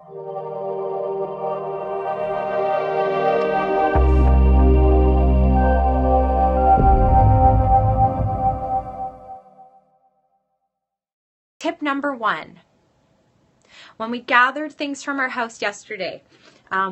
Tip number 1. When we gathered things from our house yesterday,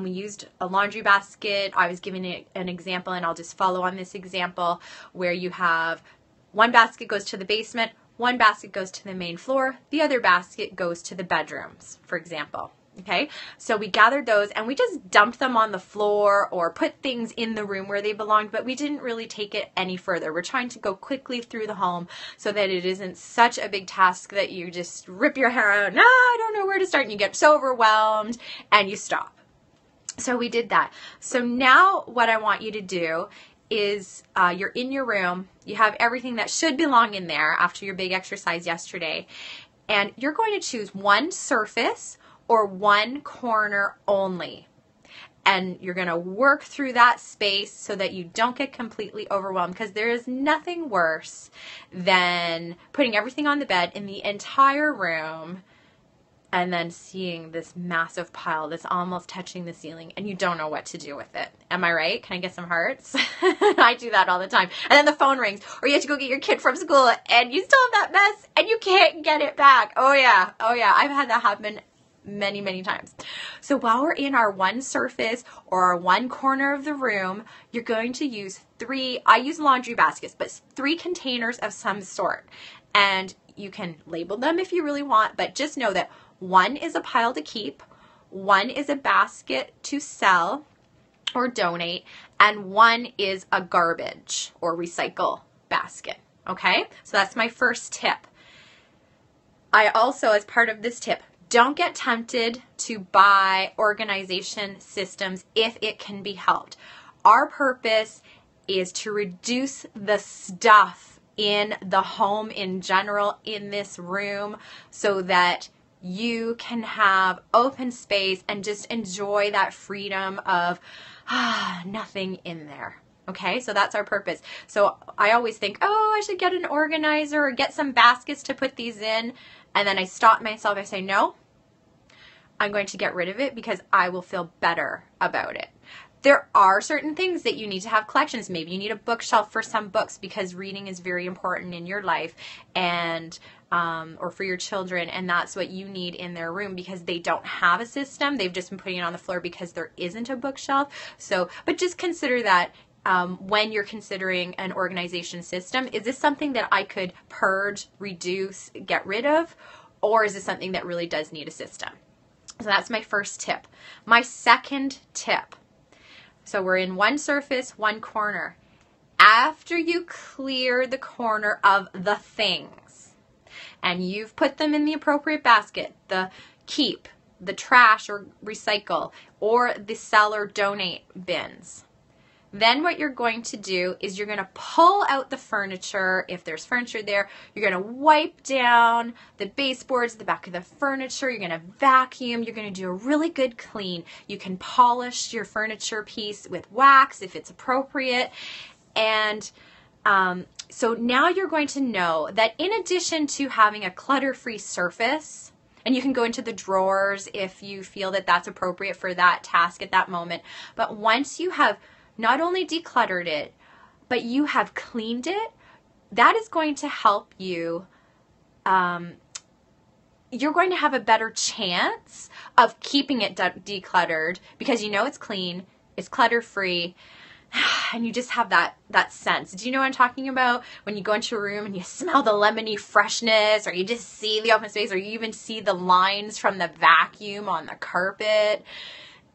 we used a laundry basket. I was giving it an example, and I'll just follow on this example where you have one basket goes to the basement, one basket goes to the main floor, the other basket goes to the bedrooms, for example. Okay, so we gathered those and we just dumped them on the floor or put things in the room where they belonged, but we didn't really take it any further. We're trying to go quickly through the home so that it isn't such a big task that you just rip your hair out. No, I don't know where to start, and you get so overwhelmed and you stop. So we did that. So now what I want you to do is you're in your room, you have everything that should belong in there after your big exercise yesterday, and you're going to choose one surface or one corner only. And you're going to work through that space so that you don't get completely overwhelmed, because there is nothing worse than putting everything on the bed in the entire room and then seeing this massive pile that's almost touching the ceiling and you don't know what to do with it. Am I right? Can I get some hearts? I do that all the time. And then the phone rings, or you have to go get your kid from school and you still have that mess and you can't get it back. Oh yeah. I've had that happen many, many times. So while we're in our one surface or our one corner of the room, you're going to use I use laundry baskets, but 3 containers of some sort. And you can label them if you really want, but just know that one is a pile to keep, one is a basket to sell or donate, and one is a garbage or recycle basket. Okay? So that's my first tip. I also, as part of this tip, don't get tempted to buy organization systems if it can be helped. Our purpose is to reduce the stuff in the home in general, in this room, so that you can have open space and just enjoy that freedom of nothing in there. Okay, so that's our purpose. So I always think, oh, I should get an organizer or get some baskets to put these in. And then I stop myself. I say, no, I'm going to get rid of it because I will feel better about it. There are certain things that you need to have collections. Maybe you need a bookshelf for some books because reading is very important in your life, and or for your children, and that's what you need in their room because they don't have a system. They've just been putting it on the floor because there isn't a bookshelf. So, but just consider that when you're considering an organization system. Is this something that I could purge, reduce, get rid of, or is this something that really does need a system? So that's my first tip. My second tip. So we're in one surface, one corner. After you clear the corner of the things and you've put them in the appropriate basket, the keep, the trash or recycle, or the sell or donate bins, then what you're going to do is you're going to pull out the furniture. If there's furniture there, you're going to wipe down the baseboards, the back of the furniture. You're going to vacuum. You're going to do a really good clean. You can polish your furniture piece with wax if it's appropriate. And so now you're going to know that in addition to having a clutter-free surface, and you can go into the drawers if you feel that that's appropriate for that task at that moment, but once you have not only decluttered it, but you have cleaned it, that is going to help you. You're going to have a better chance of keeping it decluttered because you know it's clean, it's clutter-free, and you just have that sense. Do you know what I'm talking about? When you go into a room and you smell the lemony freshness, or you just see the open space, or you even see the lines from the vacuum on the carpet.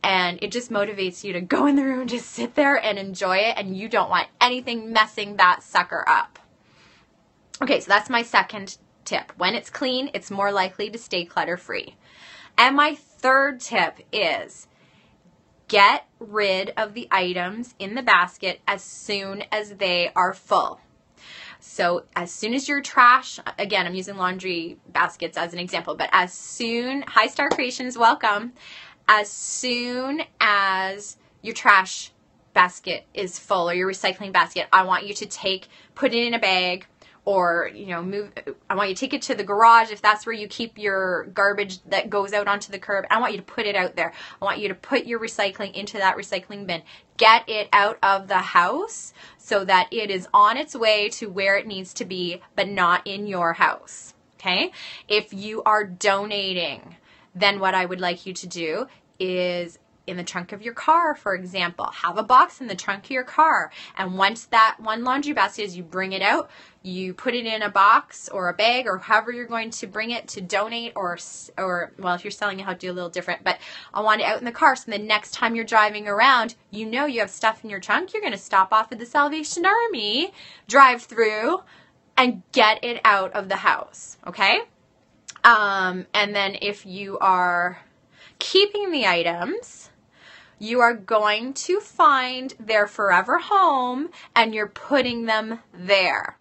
And it just motivates you to go in the room, just sit there and enjoy it, and you don't want anything messing that sucker up. Okay, so that's my second tip. When it's clean, it's more likely to stay clutter-free. And my third tip is get rid of the items in the basket as soon as they are full. So as soon as your trash, again, I'm using laundry baskets as an example, but as soon, High Star Creations, welcome. As soon as your trash basket is full, or your recycling basket, I want you to put it in a bag or, you know, I want you to take it to the garage if that's where you keep your garbage that goes out onto the curb. I want you to put it out there. I want you to put your recycling into that recycling bin. Get it out of the house so that it is on its way to where it needs to be, but not in your house. Okay? If you are donating, then what I would like you to do is in the trunk of your car, for example, have a box in the trunk of your car. And once that one laundry basket is, you bring it out, you put it in a box or a bag or however you're going to bring it to donate or well, if you're selling it, I'll do a little different, but I want it out in the car. So the next time you're driving around, you know you have stuff in your trunk, you're going to stop off at the Salvation Army, drive through, and get it out of the house. Okay? And then if you are keeping the items, you are going to find their forever home and you're putting them there.